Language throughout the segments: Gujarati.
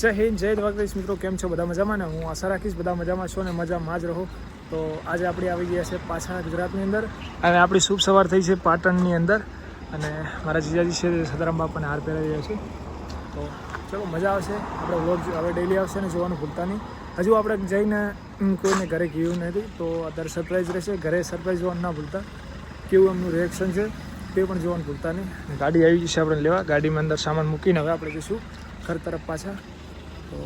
જય હિન્દ, જય દ્વારકાધીશ મિત્રો, કેમ છો? બધા મજામાં ને? હું આશા રાખીશ બધા મજામાં છો ને મજામાં જ રહો. તો આજે આપણે આવી ગયા છે પાછા ગુજરાતની અંદર અને આપણી શુભ સવાર થઈ છે પાટણની અંદર અને મારા જીજાજી છે સદારામ બાપાને હાર પહેરાવી રહ્યા છે. તો ચલો મજા આવશે. આપણો વ્લોગ હવે ડેલી આવશે ને જોવાનું ભૂલતા નહીં. હજુ આપણે જઈને કોઈને ઘરે ગયું નથી તો અત્યારે સરપ્રાઈઝ રહેશે. ઘરે સરપ્રાઈઝ જોવાનું ના ભૂલતા. કેવું એમનું રિએક્શન છે તે પણ જોવાનું ભૂલતા નહીં. ગાડી આવી જશે આપણે લેવા. ગાડીમાં અંદર સામાન મૂકીને હવે આપણે જઈશું ઘર તરફ પાછા. તો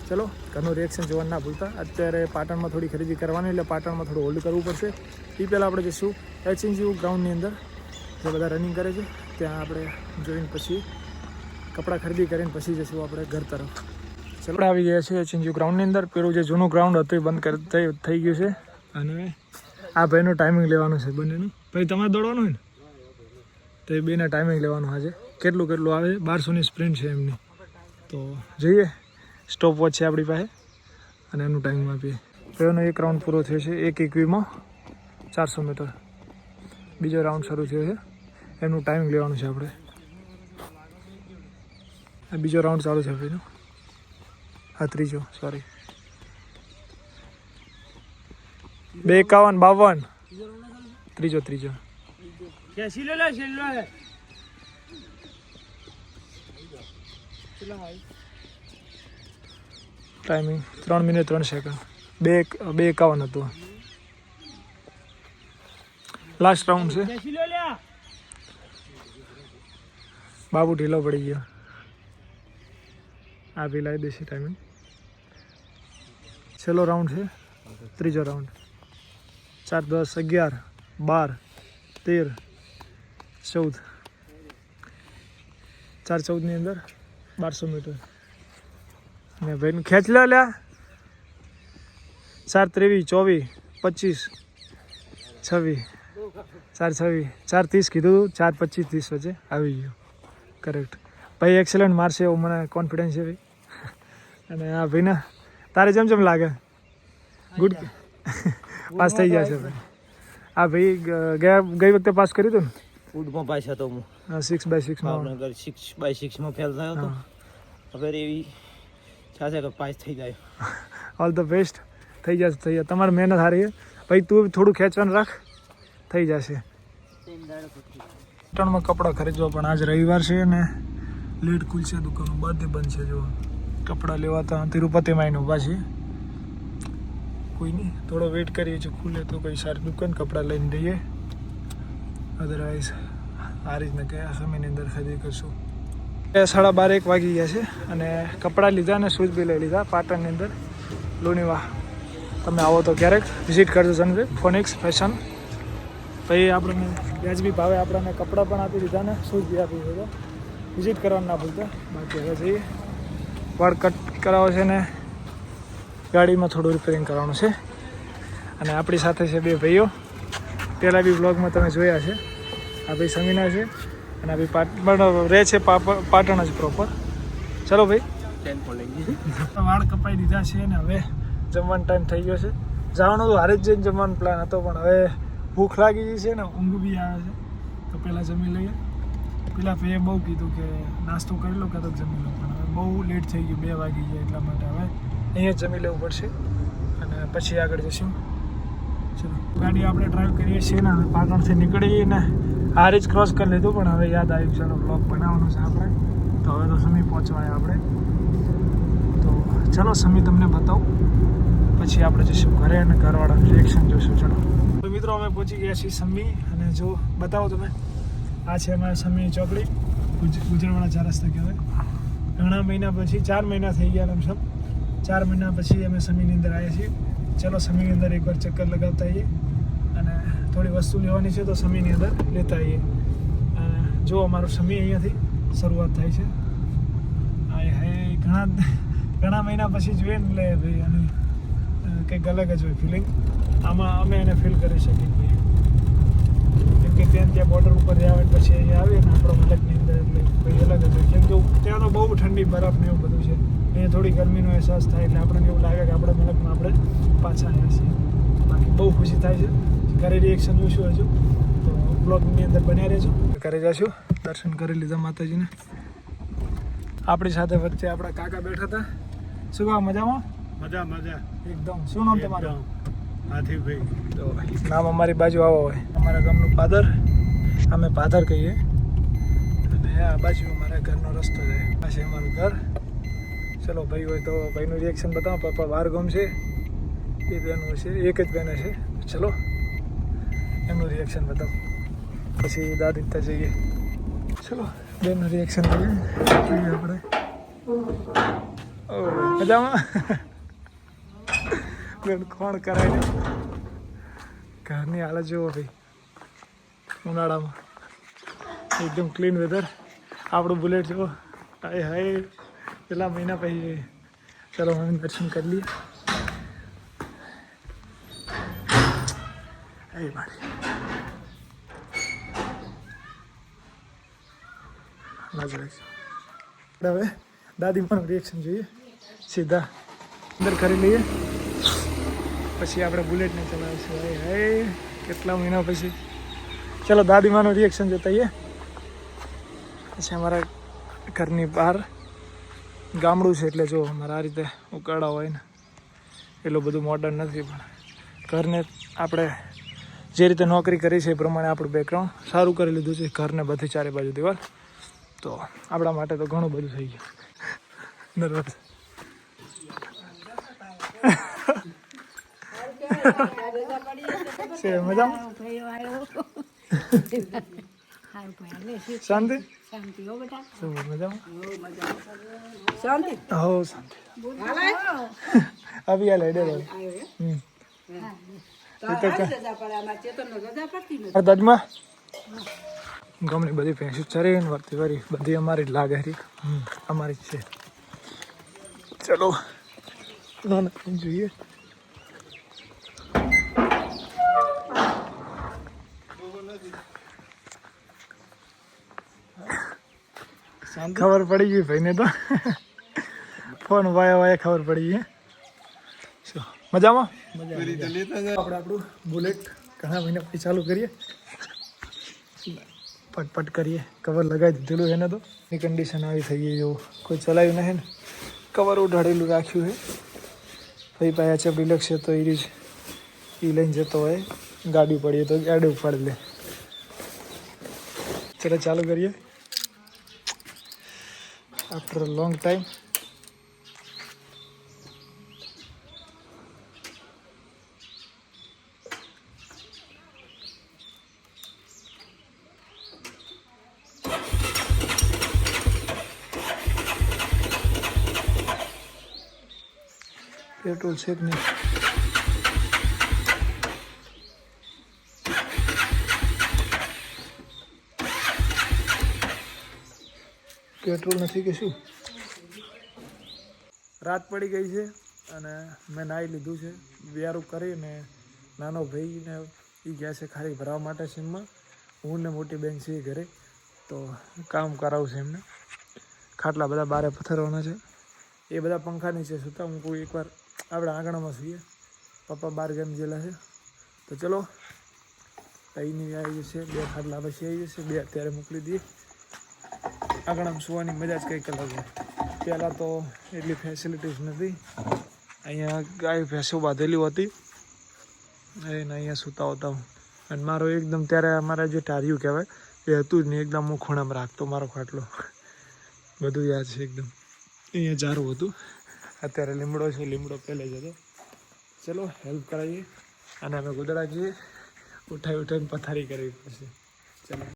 ચલો ઘરનું રિએક્શન જોવાનું ના ભૂલતા. અત્યારે પાટણમાં થોડી ખરીદી કરવાની એટલે પાટણમાં થોડું હોલ્ડ કરવું પડશે. એ પહેલાં આપણે જઈશું HNGU ગ્રાઉન્ડની અંદર જે બધા રનિંગ કરે છે ત્યાં આપણે જોઈને પછી કપડાં ખરીદી કરીને પછી જઈશું આપણે ઘર તરફ. ચલો આવી ગયા છે HNGU ગ્રાઉન્ડની અંદર. પેલું જે જૂનું ગ્રાઉન્ડ હતું એ બંધ થઈ ગયું છે અને આ ભાઈનું ટાઈમિંગ લેવાનું છે બંનેનું. ભાઈ તમારે દોડવાનું હોય ને તો એ બેના ટાઈમિંગ લેવાનું આજે કેટલું આવે. 1200ની સ્પ્રિન્ટ છે એમની. તો જોઈએ. સ્ટોપ વોચ છે આપણી પાસે અને એનું ટાઈમ આપીએ. પહેલો એક રાઉન્ડ પૂરો થયો છે 1:21માં 400 મીટર. બીજો રાઉન્ડ શરૂ થયો છે એનું ટાઈમિંગ લેવાનું છે આપણે. આ બીજો રાઉન્ડ ચાલુ છે ભાઈનો. આ ત્રીજો સોરી 2:51-52 ત્રીજો ટાઈમિંગ 3 મિનિટ 3 સેકન્ડ. 2:51 હતું. લાસ્ટ રાઉન્ડ છે. બાબુ ઢીલો પડી ગયો. આ બી લાવી દેશે ટાઈમિંગ. છેલ્લો રાઉન્ડ છે ત્રીજો રાઉન્ડ. 4, 10, 11, 12, 13, 14. 4:14ની અંદર 1200 મીટર. ને ભાઈનું ખેંચ લ્યા. 4:23, 24, 25, 26, 4:26 કીધું. 4:25, 30 વચ્ચે આવી ગયું કરેક્ટ. ભાઈ એક્સેલન્ટ મારશે એવો મને કોન્ફિડન્સ છે ભાઈ. અને હા ભાઈને તારે જેમ લાગે ગુડ પાસ થઈ ગયા છે ભાઈ. હા ભાઈ ગઈ વખતે પાસ કર્યું હતું ને ફૂડમાં પાસ હતો હું 6x6 ભાવનગર 6x6 ફેલ થયો હતો. હવે એવી ચાલે કે પાસ થઈ જાય. All the best. થઈ જશે. તમારી મહેનત સારી છે ભાઈ. તું થોડું ખેંચવાનું રાખ થઈ જશે. પાટણમાં કપડાં ખરીદવા પણ આજ રવિવાર છે ને લેટ ખુલશે દુકાનો બધી બંધ છે. જો કપડાં લેવા તો તિરુપતિમાં ઊભા છીએ. કોઈ નહીં થોડો વેઇટ કરીએ છીએ ખુલે તો કઈ સારી દુકાન કપડાં લઈને જઈએ. અદરવાઇઝ આ રીતના કયા સમયની અંદર ખરીદી કરશું. 12:30 વાગી ગયા છે અને કપડાં લીધા અને શૂઝ બી લઈ લીધા પાટણની અંદર લોણીવા. તમે આવો તો ક્યારેક વિઝિટ કરજો જનરે ફોનિક્સ ફેશન. પછી આપણને વ્યાજબી ભાવે આપણને કપડાં પણ આપી દીધા ને શૂઝ બી આપી દીધા. વિઝિટ કરવાનું ના ભૂલતા. બાકી હવે જઈએ. વાળ કટ કરાવો છે ને ગાડીમાં થોડું રિપેરિંગ કરવાનું છે. અને આપણી સાથે છે 2 ભાઈઓ. પહેલાં બી બ્લોગમાં તમે જોયા છે. આ ભાઈ સમીના છે અને આ ભાઈ રહે છે પાટણ જ પ્રોપર. ચલો ભાઈ વાળ કપાઈ દીધા છે ને હવે જમવાનો ટાઈમ થઈ ગયો છે. જવાનું તો હારે જ જઈને જમવાનો પ્લાન હતો પણ હવે ભૂખ લાગી ગઈ છે ને ઊંઘ બી આવે છે તો પહેલાં જમી લઈએ. પેલા ભાઈએ બહુ કીધું કે નાસ્તો કરી લો કાં તો જમી લો પણ હવે બહુ લેટ થઈ ગયું 2 વાગી ગયા એટલા માટે હવે અહીંયા જમી લેવું પડશે અને પછી આગળ જઈશું. ચલો ગાડી આપણે ડ્રાઈવ કરીએ છીએ ને હવે પાટણથી નીકળીએ ને હારે જ ક્રોસ કરી લીધું પણ હવે યાદ આવ્યું ચાલો બ્લોગ બનાવવાનો છે આપણે. તો હવે તો સમી પહોંચવાય આપણે. તો ચલો સમી તમને બતાવું પછી આપણે જઈશું ઘરે અને ઘરવાળાનું રિએક્શન જોઈશું. ચલો તો મિત્રો અમે પહોંચી ગયા છીએ સમી અને જો બતાવો તમે આ છે અમારા સમી ચોકડી ગુજરવાળા 4 રસ્તા કહેવાય. ઘણા મહિના પછી 4 મહિના થઈ ગયા લમસમ 4 મહિના પછી અમે સમીની અંદર આવ્યા છીએ. ચલો સમીની અંદર એકવાર ચક્કર લગાવતા આવીએ અને થોડી વસ્તુ લેવાની છે તો સમીની અંદર લેતા આવીએ. જો અમારું સમી અહીંયાથી શરૂઆત થાય છે. ઘણા મહિના પછી જોઈએ ને એટલે ભાઈ અને કંઈક અલગ જ હોય ફિલિંગ. આમાં અમે એને ફીલ કરી શકીએ કેમ કે ત્યાં બોર્ડર ઉપર આવે પછી અહીંયા આવીએ ને આપણો મલકની અંદર એટલે કંઈ અલગ જ હોય. કેમ કે ત્યાં તો બહુ ઠંડી બરફ ને એવું બધું છે. અહીંયા થોડી ગરમીનો અહેસાસ થાય એટલે આપણને એવું લાગે કે આપણા મલકમાં આપણે પાછા આવ્યા છીએ. બાકી બહુ ખુશી થાય છે. ઘરે રિએક્શન જોઈશું હજુ તો બ્લોગની અંદર બન્યા રહેજો. ઘરે જઈશું. દર્શન કરી લીધા માતાજીને આપણી સાથે વચ્ચે આપણા કાકા બેઠા હતા. શું કામ મજામાં? મજા મજા એકદમ. શું નામ તમારું? હાથીભાઈ. તો નામ અમારી બાજુ આવો હોય. અમારા ગામનું પાદર, અમે પાદર કહીએ. અને આ બાજુ અમારા ઘરનો રસ્તો છે. આ છે અમારું ઘર. ચલો ભાઈ હોય તો ભાઈનું રિએક્શન બતાવો. પપ્પા બહાર ગામ છે, એ બહેનો છે, એક જ બહેન છે. ચલો એમનું રિએક્શન બતાવો, પછી દાદી ત્યાં જઈએ. ચલો બેનનું રિએક્શન જોઈએ આપણે. ઓ મજામાં? બેન કોણ કરાય ને ઘરની હાલત જુઓ ભાઈ. ઉનાળામાં એકદમ ક્લીન વેધર. આપણું બુલેટ જુઓ. હાય હાય, પેલા મહિના પછી. ચલો અમે દર્શન કરી લઈએ. એ મારી હવે દાદીમાનું રિએક્શન જોઈએ. સીધા અંદર કરી લઈએ, પછી આપણે બુલેટને ચલાવીશું. હાય હાય, કેટલા મહિના પછી. ચલો દાદીમાનું રિએક્શન જોતા આવીએ. પછી અમારા ઘરની બહાર ગામડું છે, એટલે જો અમારા આ રીતે ઉકાળા હોય ને, એટલું બધું મોડર્ન નથી, પણ ઘરને આપણે જે રીતે નોકરી કરી છે એ પ્રમાણે આપણું બેકગ્રાઉન્ડ સારું કરી લીધું છે. ઘરને બધી ચારે બાજુ દિવાલ, તો આપણા માટે તો ઘણું બધું થઈ ગયું. નર્વસ છે? મજામાં? શાંતિ? મજામાં? હો શાંતિ. આવી હાલે ડેલો. દાદીમાં ગમની બધી ભેંસું ચરીને વર્તી કરી, બધી અમારી જ લાગે છે. અમારી જ છે. ચલો જોઈએ. ખબર પડી ગઈ ભાઈને તો. ફોન વાયા વાયા ખબર પડી ગઈ. શું મજામાં? આપણે આપણું બુલેટ ઘણા મહિના પછી ચાલુ કરીએ. પટપટ કરીએ. કવર લગાવી દીધેલું એને તો. એ કન્ડિશન આવી થઈ ગઈ, જો કોઈ ચલાવ્યું નથી ને, કવર ઉઢાડેલું રાખ્યું છે. ભાઈ પાયા છે ડિલક્સ છે, તો એ જ એ લઈને જતો હોય. ગાડી પડીએ તો ગાડી ઉપાડી લે. ચલો ચાલુ કરીએ. After a long time. Petrol છે કે નહીં? પેટ્રોલ નથી કે શું? રાત પડી ગઈ છે અને મેં નાહી લીધું છે. વ્યારું કરીને નાનો ભાઈને એ ગયા છે ખાલી ભરાવા માટે સીમમાં. હું ને મોટી બેન છે ઘરે, તો કામ કરાવું છે એમને. ખાટલા બધા બારે પથરવાના છે. એ બધા પંખા નીચે સૂતા. હું કોઈ એકવાર આપણા આંગણામાં સૂઈએ. પપ્પા બહાર ગેમ ગયેલા છે. તો ચલો અહીંની આવી જશે. 2 ખાટલા પછી આવી જશે. 2 અત્યારે મોકલી દઈએ. આંગણામાં સુવાની મજા જ કંઈક અલગ હોય. પહેલાં તો એટલી ફેસિલિટીઝ નથી. અહીંયા ગાય ભેંસો બાંધેલી હતી એને અહીંયા સૂતા હોતા. અને મારો એકદમ ત્યારે અમારા જે ટારિયું કહેવાય એ હતું જ નહીં. એકદમ હું ખૂણામાં રાખતો મારો ખાટલો. બધું યાદ છે એકદમ. અહીંયા ઝારું હતું. અત્યારે લીમડો છે. લીમડો પહેલે જ હતો. ચલો હેલ્પ કરાવીએ અને અમે ગોદડા જઈએ. ઉઠાવીને પથારી કરવી પડશે. ચલો.